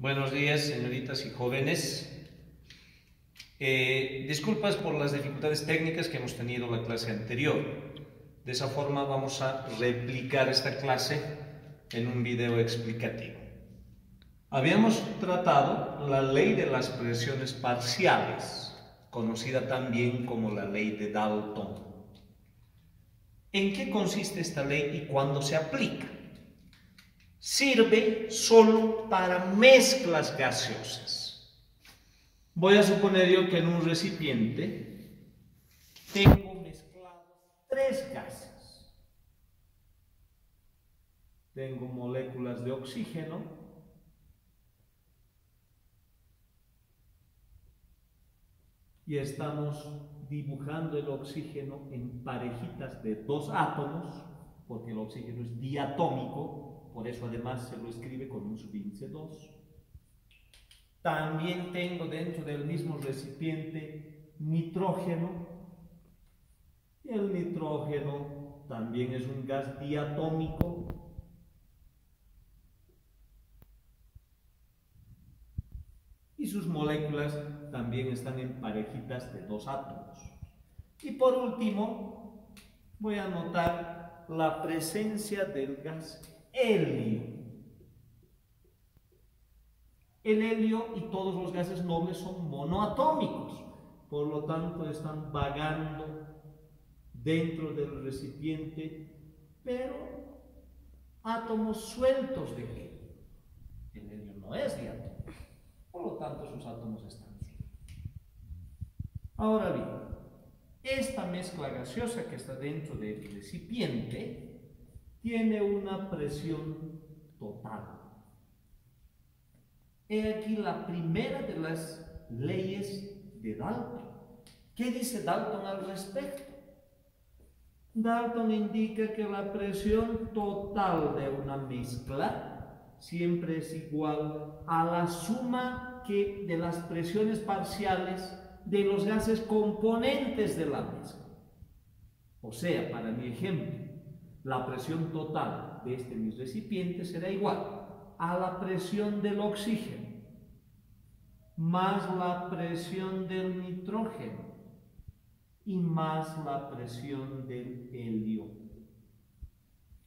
Buenos días, señoritas y jóvenes. Disculpas por las dificultades técnicas que hemos tenido en la clase anterior. De esa forma vamos a replicar esta clase en un video explicativo. Habíamos tratado la ley de las presiones parciales, conocida también como la ley de Dalton. ¿En qué consiste esta ley y cuándo se aplica? Sirve solo para mezclas gaseosas. Voy a suponer yo que en un recipiente tengo mezclados tres gases. Tengo moléculas de oxígeno, y estamos dibujando el oxígeno en parejitas de dos átomos, porque el oxígeno es diatómico, por eso además se lo escribe con un subíndice 2. También tengo dentro del mismo recipiente nitrógeno, y el nitrógeno también es un gas diatómico, y sus moléculas también están en parejitas de dos átomos. Y por último, voy a anotar la presencia del gas helio. El helio y todos los gases nobles son monoatómicos, por lo tanto están vagando dentro del recipiente, pero átomos sueltos de helio. El helio no es diatómico, por lo tanto sus átomos están sueltos. Ahora bien, esta mezcla gaseosa que está dentro del recipiente tiene una presión total. He aquí la primera de las leyes de Dalton. ¿Qué dice Dalton al respecto? Dalton indica que la presión total de una mezcla siempre es igual a la suma de las presiones parciales de los gases componentes de la mezcla. O sea, para mi ejemplo, la presión total de mi recipiente será igual a la presión del oxígeno más la presión del nitrógeno y más la presión del helio.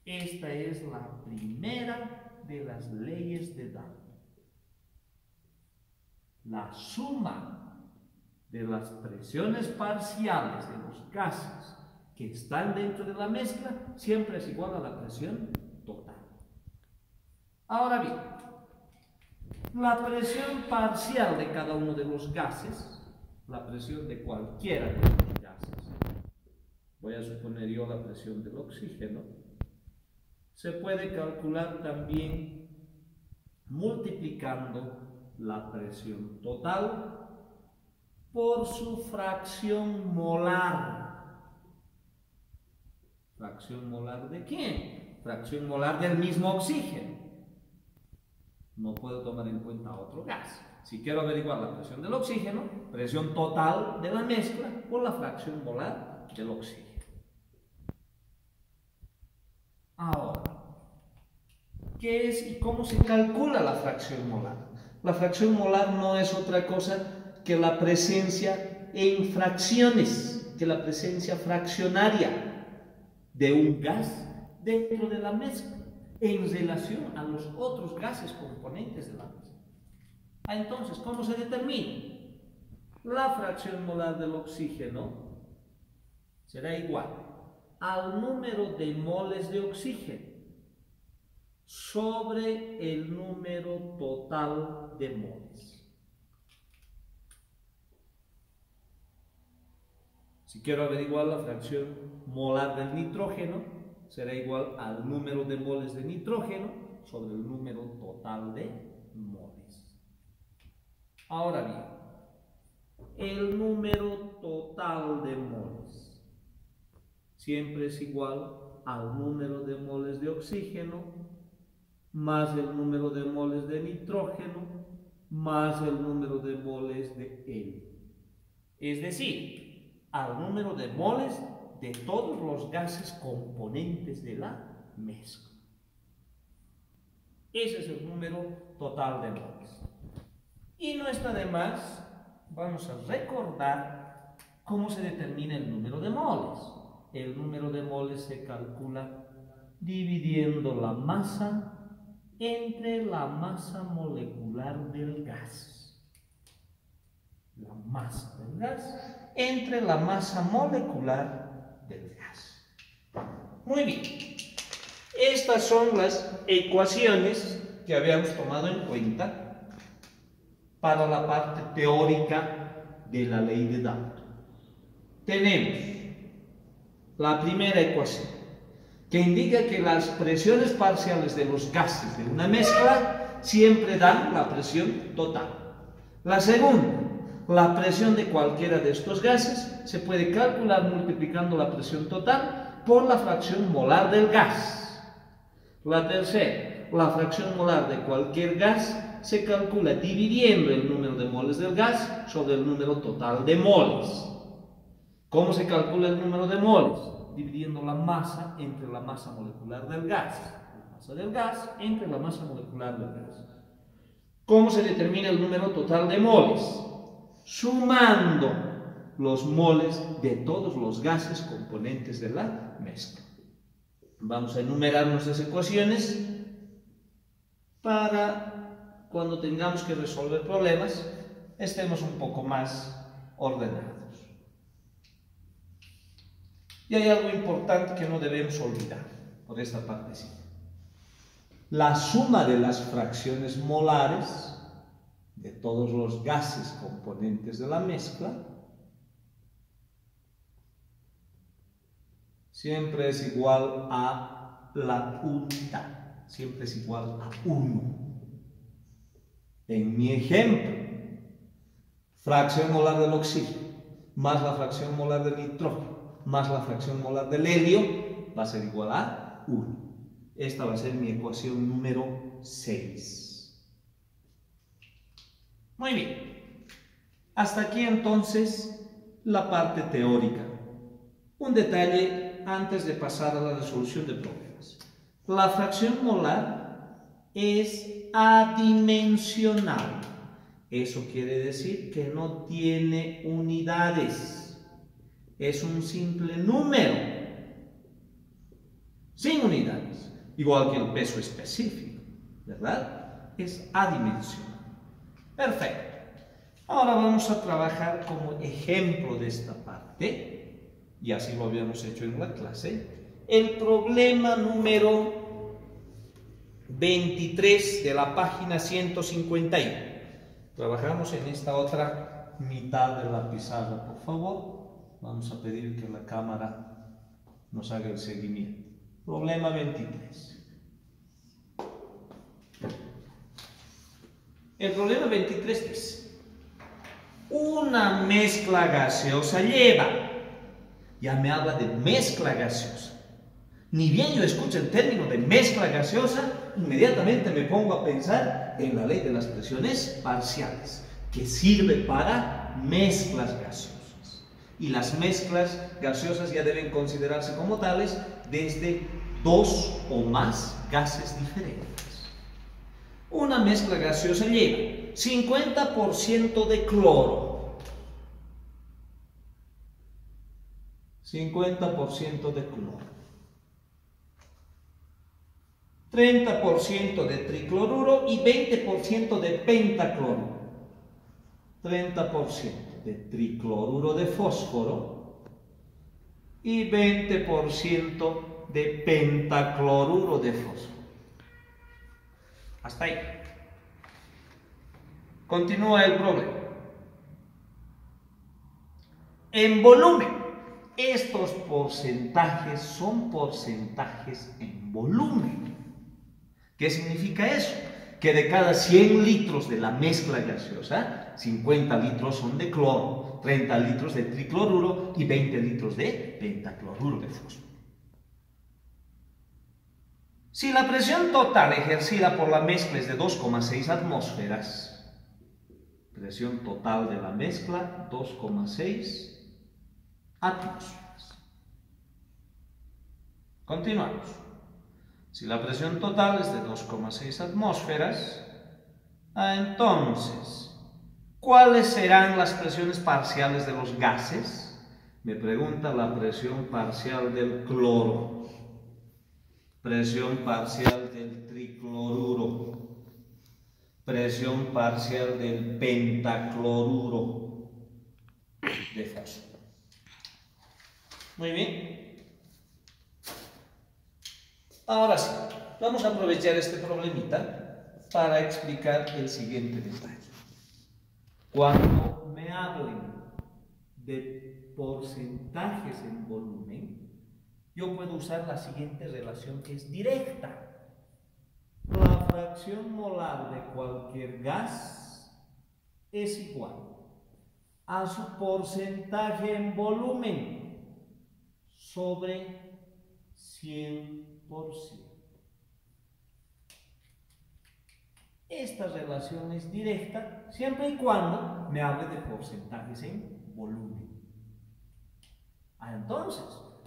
Esta es la primera de las leyes de Dalton. La suma de las presiones parciales de los gases que están dentro de la mezcla siempre es igual a la presión total. Ahora bien, la presión parcial de cada uno de los gases, la presión de cualquiera de los gases, voy a suponer yo la presión del oxígeno, se puede calcular también multiplicando la presión total por su fracción molar. ¿Fracción molar de quién? Fracción molar del mismo oxígeno. No puedo tomar en cuenta otro gas. Si quiero averiguar la presión del oxígeno, presión total de la mezcla por la fracción molar del oxígeno. Ahora, ¿qué es y cómo se calcula la fracción molar? La fracción molar no es otra cosa que la presencia en fracciones, que la presencia fraccionaria de un gas dentro de la mezcla en relación a los otros gases componentes de la mezcla. Entonces, ¿cómo se determina? La fracción molar del oxígeno será igual al número de moles de oxígeno sobre el número total de moles. Si quiero averiguar la fracción molar del nitrógeno, será igual al número de moles de nitrógeno sobre el número total de moles. Ahora bien, el número total de moles siempre es igual al número de moles de oxígeno más el número de moles de nitrógeno más el número de moles de helio. Es decir, al número de moles de todos los gases componentes de la mezcla. Ese es el número total de moles. Y no está de más, vamos a recordar cómo se determina el número de moles. El número de moles se calcula dividiendo la masa entre la masa molecular del gas. La masa del gas entre la masa molecular del gas. Muy bien. Estas son las ecuaciones que habíamos tomado en cuenta para la parte teórica de la ley de Dalton. Tenemos la primera ecuación, que indica que las presiones parciales de los gases de una mezcla siempre dan la presión total. La segunda, la presión de cualquiera de estos gases se puede calcular multiplicando la presión total por la fracción molar del gas. La tercera, la fracción molar de cualquier gas se calcula dividiendo el número de moles del gas sobre el número total de moles. ¿Cómo se calcula el número de moles? Dividiendo la masa entre la masa molecular del gas. La masa del gas entre la masa molecular del gas. ¿Cómo se determina el número total de moles? Sumando los moles de todos los gases componentes de la mezcla. Vamos a enumerar nuestras ecuaciones para cuando tengamos que resolver problemas estemos un poco más ordenados. Y hay algo importante que no debemos olvidar por esta partecita. La suma de las fracciones molares de todos los gases componentes de la mezcla siempre es igual a la unidad, siempre es igual a 1. En mi ejemplo, fracción molar del oxígeno más la fracción molar del nitrógeno más la fracción molar del helio va a ser igual a 1. Esta va a ser mi ecuación número 6. Muy bien. Hasta aquí entonces la parte teórica. Un detalle antes de pasar a la resolución de problemas. La fracción molar es adimensional. Eso quiere decir que no tiene unidades. Es un simple número, sin unidades, igual que el peso específico, ¿verdad? Es adimensional. Perfecto. Ahora vamos a trabajar como ejemplo de esta parte, y así lo habíamos hecho en la clase, el problema número 23 de la página 151. Trabajamos en esta otra mitad de la pizarra, por favor. Vamos a pedir que la cámara nos haga el seguimiento. Problema 23. El problema 23 dice: una mezcla gaseosa lleva. Ya me habla de mezcla gaseosa. Ni bien yo escucho el término de mezcla gaseosa, inmediatamente me pongo a pensar en la ley de las presiones parciales, que sirve para mezclas gaseosas. Y las mezclas gaseosas ya deben considerarse como tales desde 2 o más gases diferentes. Una mezcla gaseosa lleva 50% de cloro, 50% de cloro, 30% de tricloruro y 20% de pentacloruro, 30% de tricloruro de fósforo y 20% de pentacloruro de fósforo. Hasta ahí. Continúa el problema. En volumen, estos porcentajes son porcentajes en volumen. ¿Qué significa eso? Que de cada 100 litros de la mezcla gaseosa, 50 litros son de cloro, 30 litros de tricloruro y 20 litros de pentacloruro de fósforo. Si la presión total ejercida por la mezcla es de 2,6 atmósferas, presión total de la mezcla 2,6 atmósferas. Continuamos. Si la presión total es de 2,6 atmósferas, entonces ¿Cuáles serán las presiones parciales de los gases? Me pregunta la presión parcial del cloro, presión parcial del tricloruro, presión parcial del pentacloruro de fósforo. Muy bien. Ahora sí, vamos a aprovechar este problemita para explicar el siguiente detalle. Cuando me hablen de porcentajes en volumen, yo puedo usar la siguiente relación que es directa. La fracción molar de cualquier gas es igual a su porcentaje en volumen sobre 100%. Esta relación es directa siempre y cuando me hable de porcentajes en volumen. Entonces,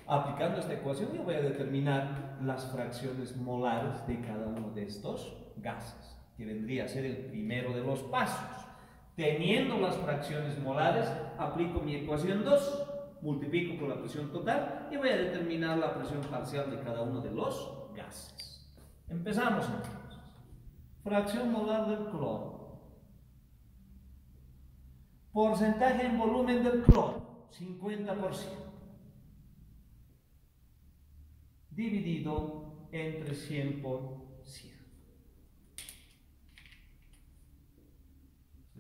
aplicando esta ecuación, yo voy a determinar las fracciones molares de cada uno de estos gases, que vendría a ser el primero de los pasos. Teniendo las fracciones molares, aplico mi ecuación 2, multiplico por la presión total y voy a determinar la presión parcial de cada uno de los gases. Empezamos entonces. Fracción molar del cloro. Porcentaje en volumen del cloro, 50%. Dividido entre 100%. Se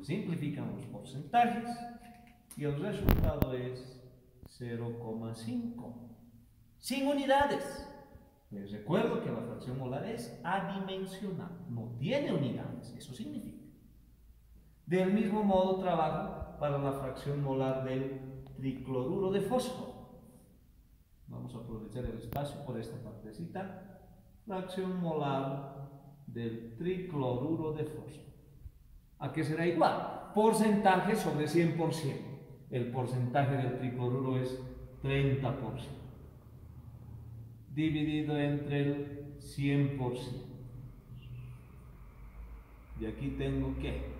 simplifican los porcentajes y el resultado es 0,5. Sin unidades. Les recuerdo que la fracción molar es adimensional, no tiene unidades, eso significa. Del mismo modo trabajo para la fracción molar del tricloruro de fósforo. Vamos a aprovechar el espacio por esta partecita. Fracción molar del tricloruro de fósforo. ¿A qué será igual? Porcentaje sobre 100%. El porcentaje del tricloruro es 30%. Dividido entre el 100%. Y aquí tengo que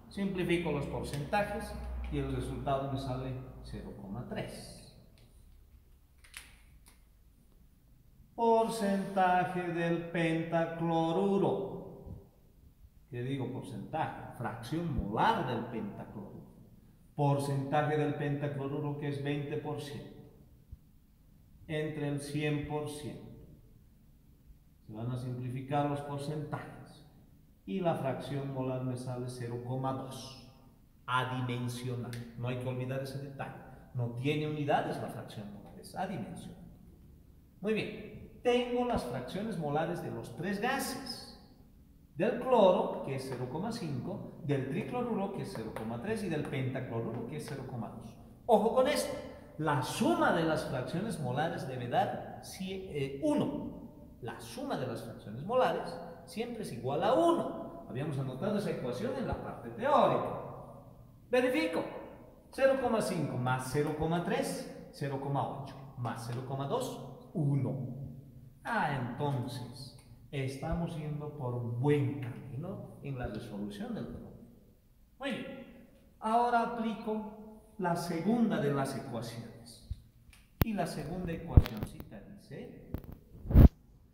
simplifico los porcentajes y el resultado me sale 0,3. Porcentaje del pentacloruro. ¿Qué digo porcentaje? Fracción molar del pentacloruro. Porcentaje del pentacloruro que es 20%. Entre el 100%. Se van a simplificar los porcentajes. Y la fracción molar me sale 0,2. Adimensional. No hay que olvidar ese detalle. No tiene unidades la fracción molar, es adimensional. Muy bien. Tengo las fracciones molares de los tres gases. Del cloro, que es 0,5, del tricloruro, que es 0,3, y del pentacloruro, que es 0,2. Ojo con esto. La suma de las fracciones molares debe dar 1. La suma de las fracciones molares siempre es igual a 1. Habíamos anotado esa ecuación en la parte teórica. Verifico. 0,5 más 0,3, 0,8. Más 0,2, 1. Entonces, estamos yendo por un buen camino en la resolución del problema. Muy bien. Ahora aplico la segunda de las ecuaciones. Y la segunda ecuacióncita dice: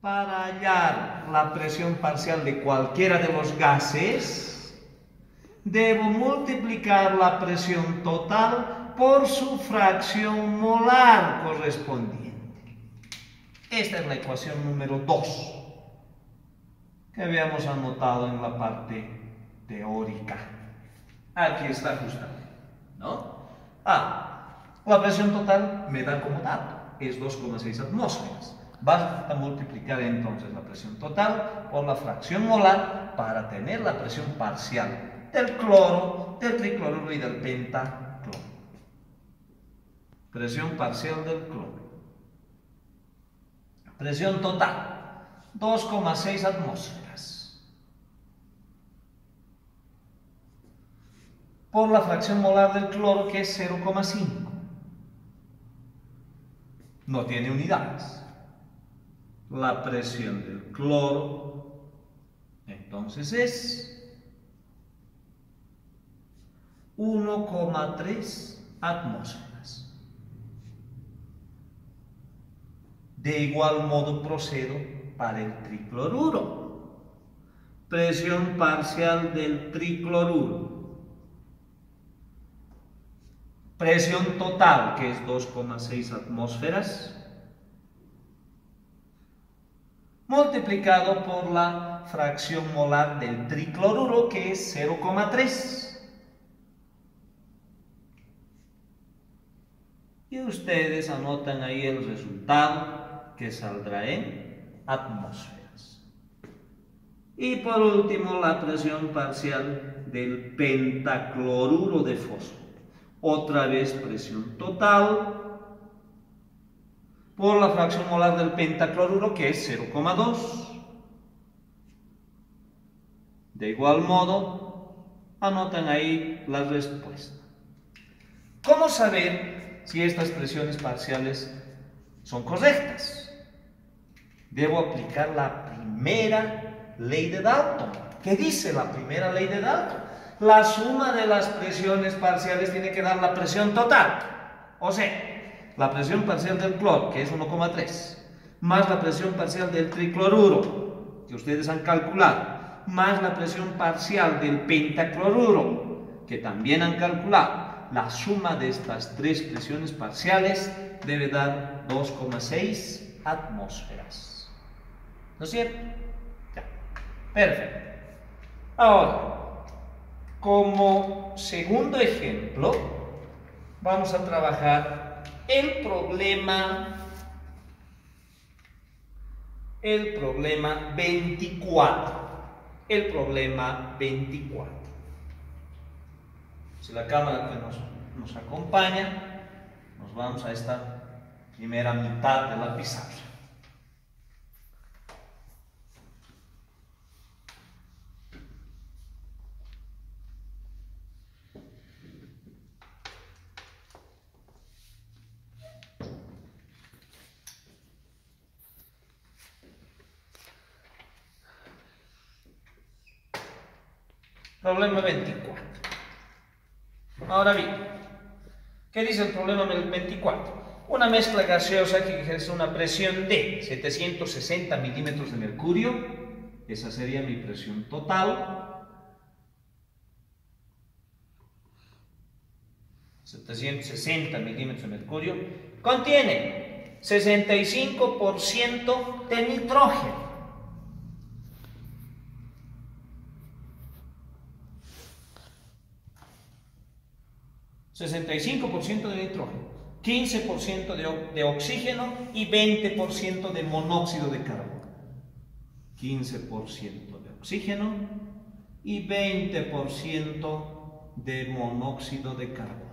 para hallar la presión parcial de cualquiera de los gases, debo multiplicar la presión total por su fracción molar correspondiente. Esta es la ecuación número 2 que habíamos anotado en la parte teórica. Aquí está justamente, ¿no? La presión total me da como dato, es 2,6 atmósferas. Vas a multiplicar entonces la presión total por la fracción molar para tener la presión parcial del cloro, del tricloruro y del pentacloro. Presión parcial del cloro. Presión total, 2,6 atmósferas. Por la fracción molar del cloro, que es 0,5. No tiene unidades. La presión del cloro Entonces es 1,3 atmósferas. De igual modo procedo para el tricloruro. Presión parcial del tricloruro. Presión total, que es 2,6 atmósferas, multiplicado por la fracción molar del tricloruro, que es 0,3. Y ustedes anotan ahí el resultado, que saldrá en atmósferas. Y por último, la presión parcial del pentacloruro de fósforo. Otra vez presión total por la fracción molar del pentacloruro, que es 0,2. De igual modo, anotan ahí la respuesta. ¿Cómo saber si estas presiones parciales son correctas? Debo aplicar la primera ley de Dalton. ¿Qué dice la primera ley de Dalton? La suma de las presiones parciales tiene que dar la presión total. O sea, la presión parcial del cloro, que es 1,3, más la presión parcial del tricloruro, que ustedes han calculado, más la presión parcial del pentacloruro, que también han calculado. La suma de estas tres presiones parciales debe dar 2,6 atmósferas. ¿No es cierto? Ya. Perfecto. Ahora, como segundo ejemplo, vamos a trabajar el problema 24. El problema 24. Si la cámara que nos acompaña, nos vamos a esta primera mitad de la pizarra. Problema 24. Ahora bien, ¿qué dice el problema 24? Una mezcla gaseosa que ejerce una presión de 760 milímetros de mercurio, esa sería mi presión total, 760 milímetros de mercurio, contiene 65% de nitrógeno. 65% de nitrógeno, 15% de oxígeno y 20% de monóxido de carbono. 15% de oxígeno y 20% de monóxido de carbono.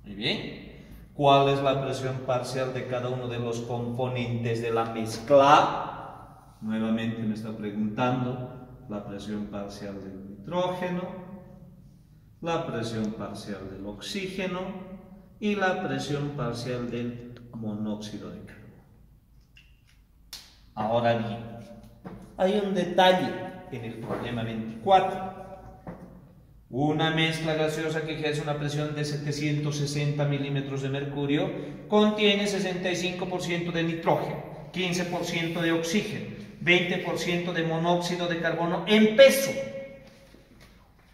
Muy bien. ¿Cuál es la presión parcial de cada uno de los componentes de la mezcla? Nuevamente me está preguntando la presión parcial del nitrógeno, la presión parcial del oxígeno y la presión parcial del monóxido de carbono. Ahora bien, hay un detalle en el problema 24. Una mezcla gaseosa que ejerce una presión de 760 milímetros de mercurio contiene 65% de nitrógeno, 15% de oxígeno, 20% de monóxido de carbono en peso.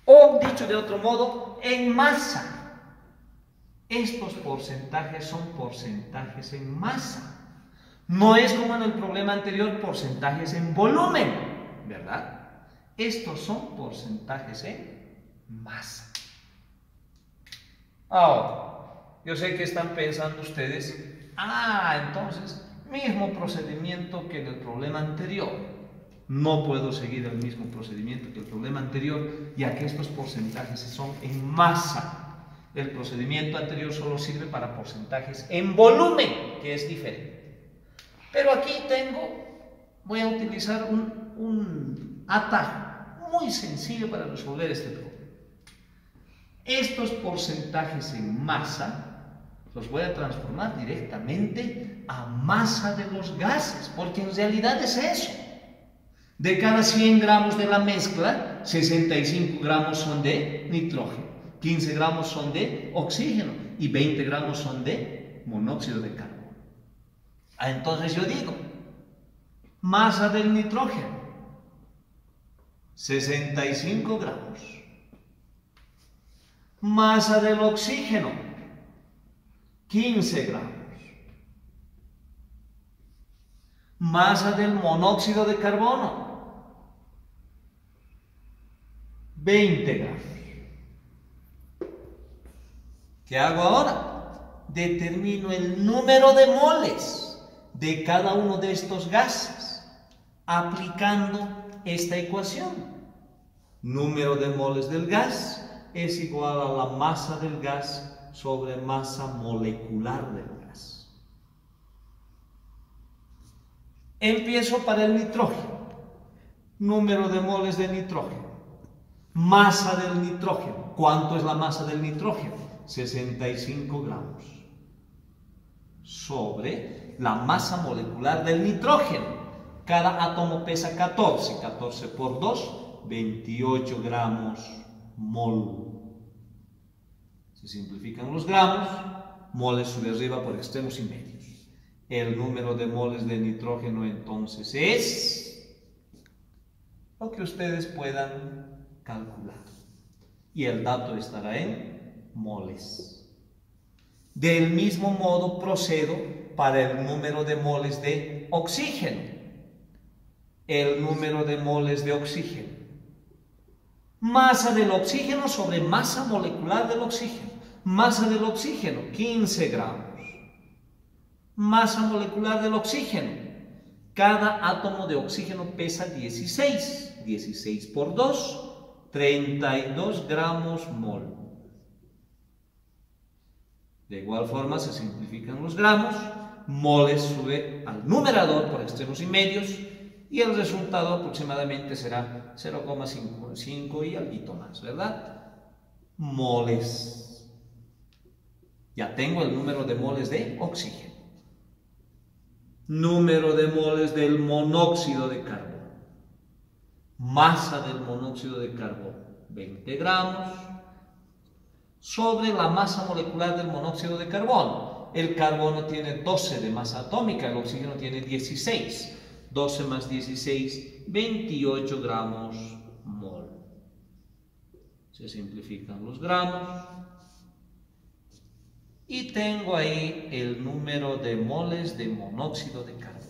O, dicho de otro modo, en masa. Estos porcentajes son porcentajes en masa. No es como en el problema anterior, porcentajes en volumen, ¿verdad? Estos son porcentajes en masa. Ahora, yo sé que están pensando ustedes, entonces, mismo procedimiento que en el problema anterior. No puedo seguir el mismo procedimiento que el problema anterior, ya que estos porcentajes son en masa. El procedimiento anterior solo sirve para porcentajes en volumen, que es diferente. Pero aquí voy a utilizar un atajo muy sencillo para resolver este problema. Estos porcentajes en masa los voy a transformar directamente a masa de los gases, porque en realidad es eso. De cada 100 gramos de la mezcla, 65 gramos son de nitrógeno, 15 gramos son de oxígeno y 20 gramos son de monóxido de carbono. Entonces yo digo, masa del nitrógeno, 65 gramos. Masa del oxígeno, 15 gramos. Masa del monóxido de carbono, 20 gramos. ¿Qué hago ahora? Determino el número de moles de cada uno de estos gases aplicando esta ecuación. Número de moles del gas es igual a la masa del gas sobre masa molecular del gas. Empiezo para el nitrógeno. Número de moles de nitrógeno. Masa del nitrógeno. ¿Cuánto es la masa del nitrógeno? 65 gramos. Sobre la masa molecular del nitrógeno. Cada átomo pesa 14. 14 por 2, 28 gramos mol. Se simplifican los gramos. Moles sube arriba por extremos y medios. El número de moles de nitrógeno entonces es lo que ustedes puedan calcular. Y el dato estará en moles. Del mismo modo procedo para el número de moles de oxígeno. El número de moles de oxígeno. Masa del oxígeno sobre masa molecular del oxígeno. Masa del oxígeno, 15 gramos. Masa molecular del oxígeno. Cada átomo de oxígeno pesa 16. 16 por 2, 32 gramos mol. De igual forma se simplifican los gramos. Moles sube al numerador por extremos y medios. Y el resultado aproximadamente será 0,55 y algo más, ¿verdad? Moles. Ya tengo el número de moles de oxígeno. Número de moles del monóxido de carbono. Masa del monóxido de carbono, 20 gramos. Sobre la masa molecular del monóxido de carbono. El carbono tiene 12 de masa atómica, el oxígeno tiene 16. 12 más 16, 28 gramos mol. Se simplifican los gramos. Y tengo ahí el número de moles de monóxido de carbono.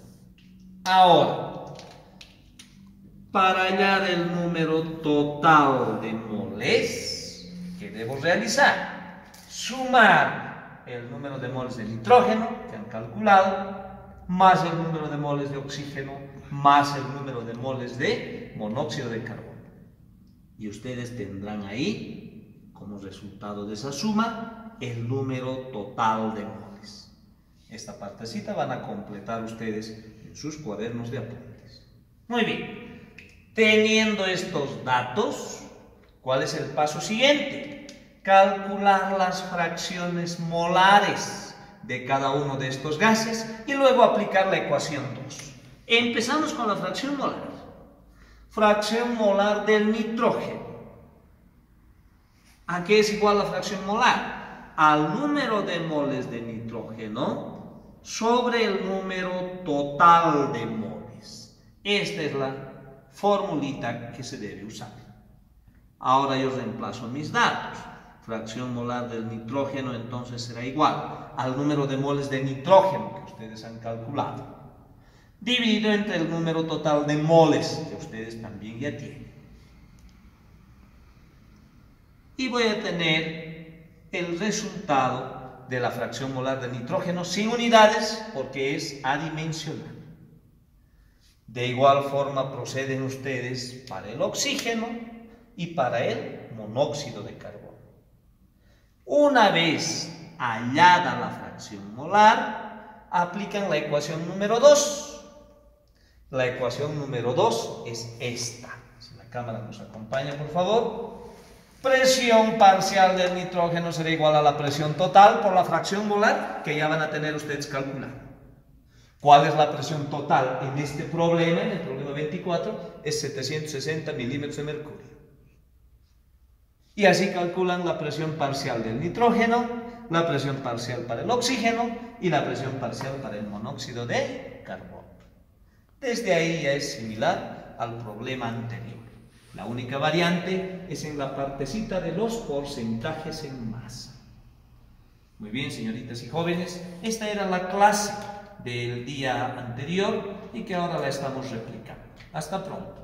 Ahora, para hallar el número total de moles, ¿qué debo realizar? Sumar el número de moles de nitrógeno que han calculado, más el número de moles de oxígeno, más el número de moles de monóxido de carbono. Y ustedes tendrán ahí, como resultado de esa suma, el número total de moles. Esta partecita van a completar ustedes en sus cuadernos de apuntes. Muy bien. Teniendo estos datos, ¿cuál es el paso siguiente? Calcular las fracciones molares de cada uno de estos gases y luego aplicar la ecuación 2. Empezamos con la fracción molar. Fracción molar del nitrógeno. ¿A qué es igual la fracción molar? Al número de moles de nitrógeno sobre el número total de moles. Esta es la formulita que se debe usar. Ahora yo reemplazo mis datos. Fracción molar del nitrógeno entonces será igual al número de moles de nitrógeno que ustedes han calculado, dividido entre el número total de moles que ustedes también ya tienen. Y voy a tener el resultado de la fracción molar de nitrógeno sin unidades porque es adimensional. De igual forma proceden ustedes para el oxígeno y para el monóxido de carbono. Una vez hallada la fracción molar, aplican la ecuación número 2. La ecuación número 2 es esta. Si la cámara nos acompaña, por favor. Presión parcial del nitrógeno será igual a la presión total por la fracción molar que ya van a tener ustedes calculada. ¿Cuál es la presión total en este problema? En el problema 24 es 760 milímetros de mercurio. Y así calculan la presión parcial del nitrógeno, la presión parcial para el oxígeno y la presión parcial para el monóxido de carbono. Desde ahí ya es similar al problema anterior. La única variante es en la partecita de los porcentajes en masa. Muy bien, señoritas y jóvenes, esta era la clase del día anterior y que ahora la estamos replicando. Hasta pronto.